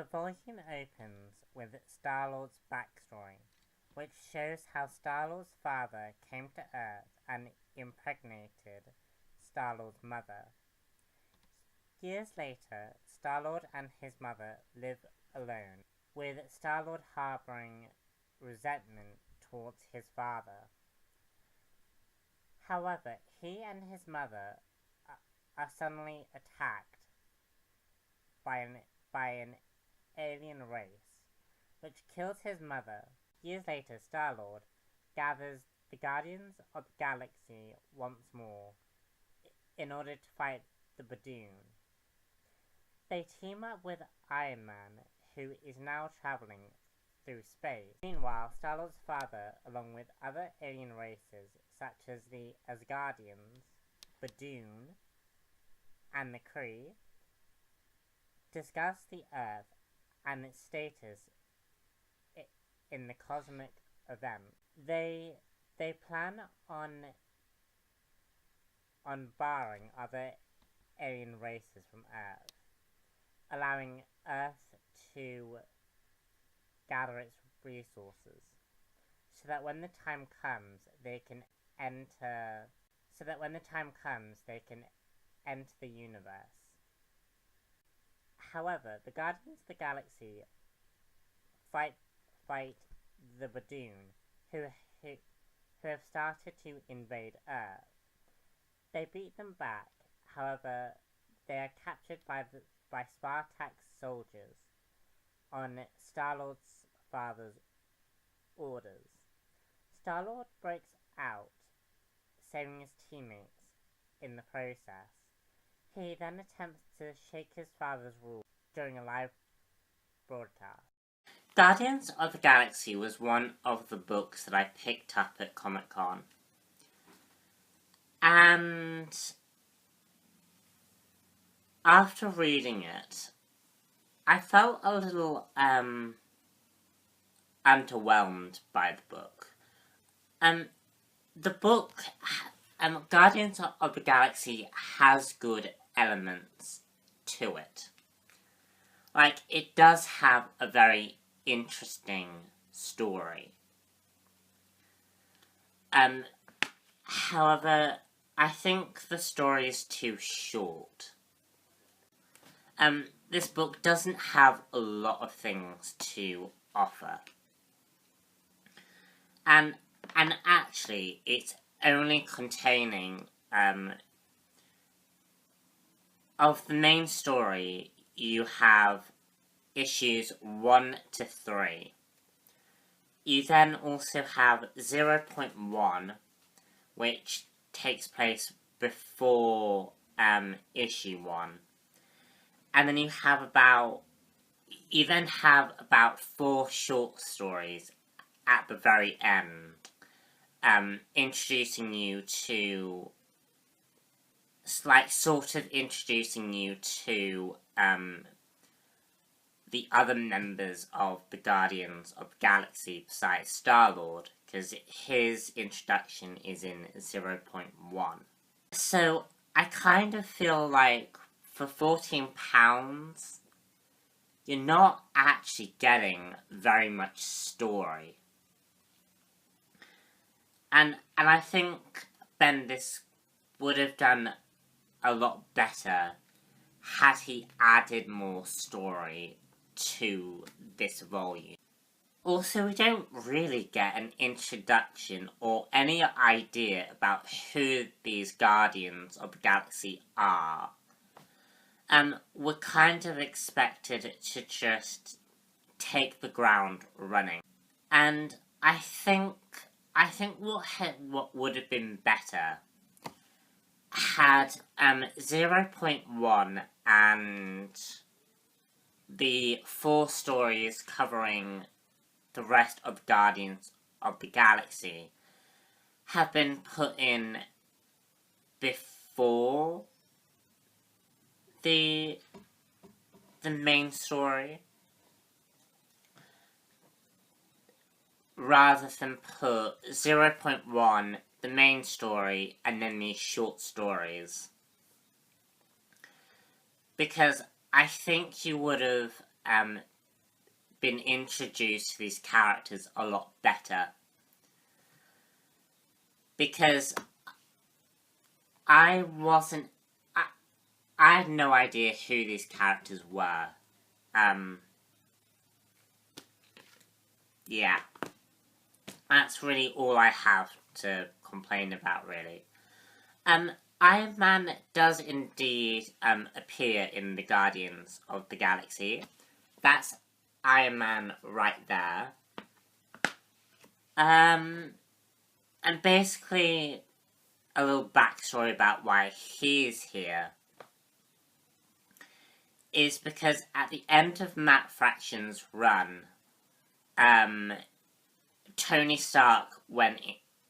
The volume opens with Star-Lord's backstory, which shows how Star-Lord's father came to Earth and impregnated Star-Lord's mother. Years later, Star-Lord and his mother live alone, with Star-Lord harboring resentment towards his father. However, he and his mother are suddenly attacked by an alien race, which kills his mother. Years later, Star-Lord gathers the Guardians of the Galaxy once more in order to fight the Badoon. They team up with Iron Man, who is now traveling through space. Meanwhile, Star-Lord's father, along with other alien races such as the Asgardians, Badoon, and the Kree, discuss the Earth and its status in the cosmic event. They plan on barring other alien races from Earth, allowing Earth to gather its resources, so that when the time comes they can enter the universe. However, the Guardians of the Galaxy fight the Badoon, who have started to invade Earth. They beat them back. However, they are captured by Spartak's soldiers on Star-Lord's father's orders. Star-Lord breaks out, saving his teammates in the process. He then attempts to shake his father's rule during a live broadcast. Guardians of the Galaxy was one of the books that I picked up at Comic-Con. And after reading it, I felt a little underwhelmed by the book. The book, Guardians of the Galaxy has good elements to it. Like, it does have a very interesting story. However, I think the story is too short. This book doesn't have a lot of things to offer. And actually, it's only containing, of the main story, you have issues 1 to 3. You then also have 0.1, which takes place before issue 1. And then you then have about 4 short stories at the very end, introducing you to the other members of the Guardians of the Galaxy besides Star-Lord, because his introduction is in 0.1. So I kind of feel like for £14, you're not actually getting very much story. And I think Bendis would have done a lot better had he added more story to this volume. Also, we don't really get an introduction or any idea about who these Guardians of the Galaxy are. We're kind of expected to just take the ground running. And I think what would have been better had 0.1 and the 4 stories covering the rest of the Guardians of the Galaxy have been put in before the main story, rather than put 0.1, the main story, and then these short stories. Because I think you would have been introduced to these characters a lot better. Because I had no idea who these characters were. Yeah. That's really all I have to complain about, really. Iron Man does indeed appear in the Guardians of the Galaxy. That's Iron Man right there. And basically, a little backstory about why he's here is because at the end of Matt Fraction's run, Tony Stark went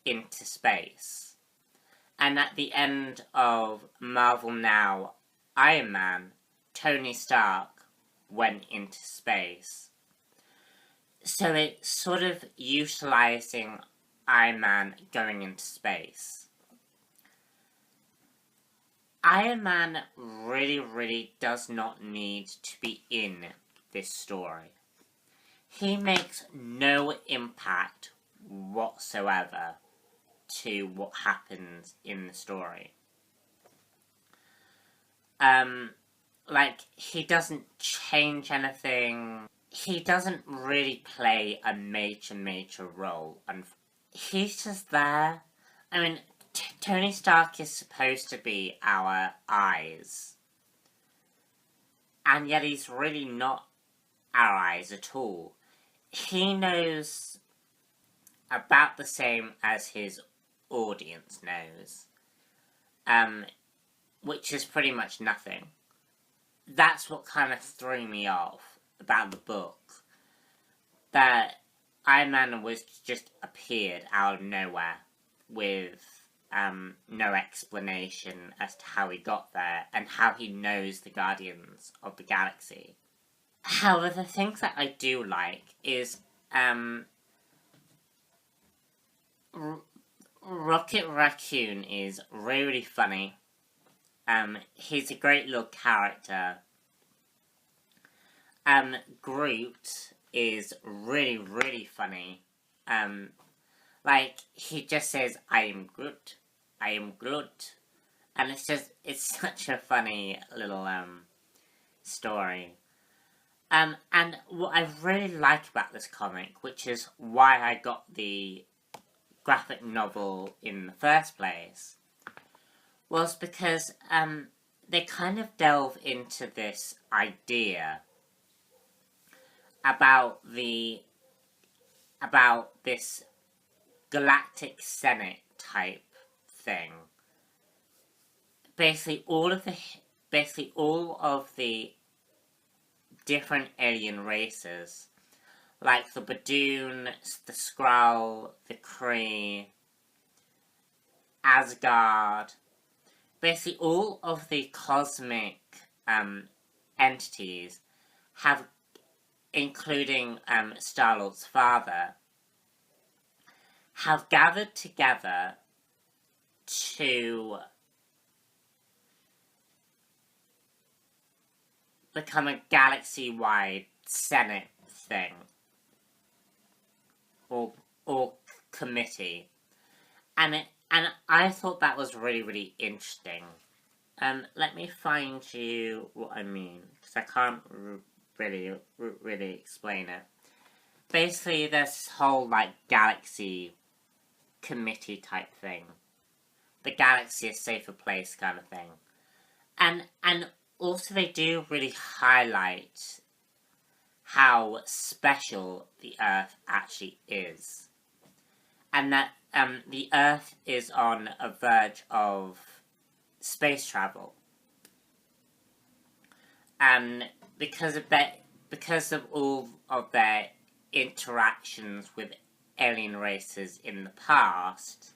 into space. And at the end of Marvel Now, Iron Man, Tony Stark went into space. So it's sort of utilizing Iron Man going into space. Iron Man really does not need to be in this story. He makes no impact whatsoever to what happens in the story. He doesn't change anything. He doesn't really play a major role. And he's just there. I mean, Tony Stark is supposed to be our eyes. And yet he's really not our eyes at all. He knows about the same as his audience knows. Which is pretty much nothing. That's what kind of threw me off about the book. That Iron Man was just appeared out of nowhere with no explanation as to how he got there and how he knows the Guardians of the Galaxy. However, the things that I do like is Rocket Raccoon is really funny. He's a great little character. Groot is really funny. He just says, I am Groot. I am Groot. And it's such a funny little, story. And what I really like about this comic, which is why I got the graphic novel in the first place, was because they kind of delve into this idea about this Galactic Senate type thing. Basically all of the different alien races, like the Badoon, the Skrull, the Kree, Asgard, basically all of the cosmic entities have, including Star-Lord's father, have gathered together to become a galaxy-wide Senate thing, or committee, and I thought that was really interesting. Let me find you what I mean, because I can't really explain it. Basically, this whole, galaxy committee type thing. The galaxy a safer place kind of thing. And also they do really highlight how special the Earth actually is. And that the Earth is on a verge of space travel. And because of all of their interactions with alien races in the past,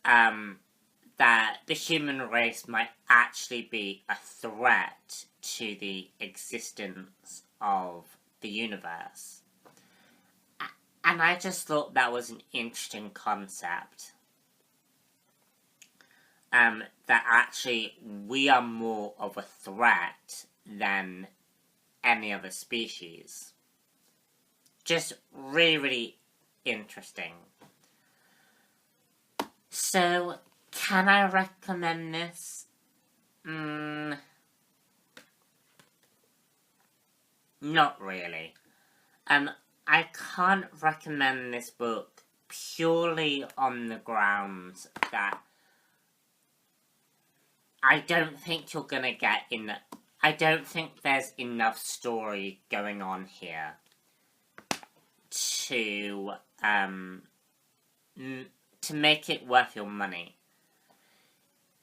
that the human race might actually be a threat to the existence of the universe. And I just thought that was an interesting concept. That actually we are more of a threat than any other species. Just really, really interesting. So, can I recommend this? Not really. I can't recommend this book purely on the grounds that I don't think you're gonna get I don't think there's enough story going on here to make it worth your money.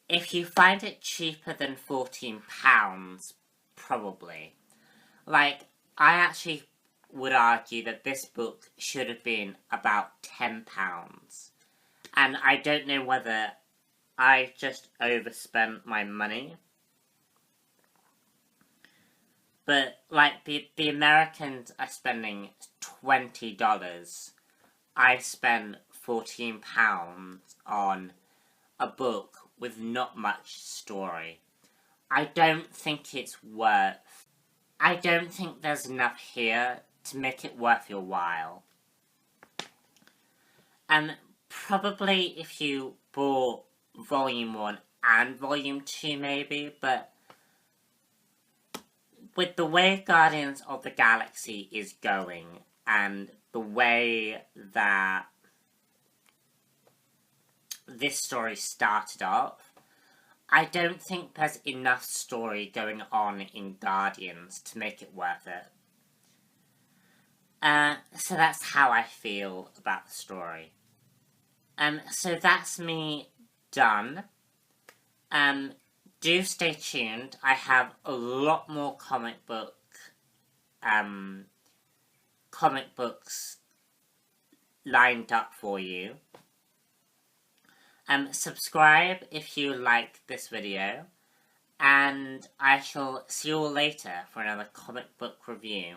If you find it cheaper than £14, probably. Like, I actually would argue that this book should have been about £10. And I don't know whether I just overspent my money. But, like, the Americans are spending $20. I spent £14 on a book with not much story. I don't think it's worth... I don't think there's enough here to make it worth your while. And probably if you bought Volume 1 and Volume 2 maybe, but with the way Guardians of the Galaxy is going, and the way that this story started off, I don't think there's enough story going on in Guardians to make it worth it. So that's how I feel about the story. So that's me done. Do stay tuned. I have a lot more comic books lined up for you. Subscribe if you like this video, and I shall see you all later for another comic book review.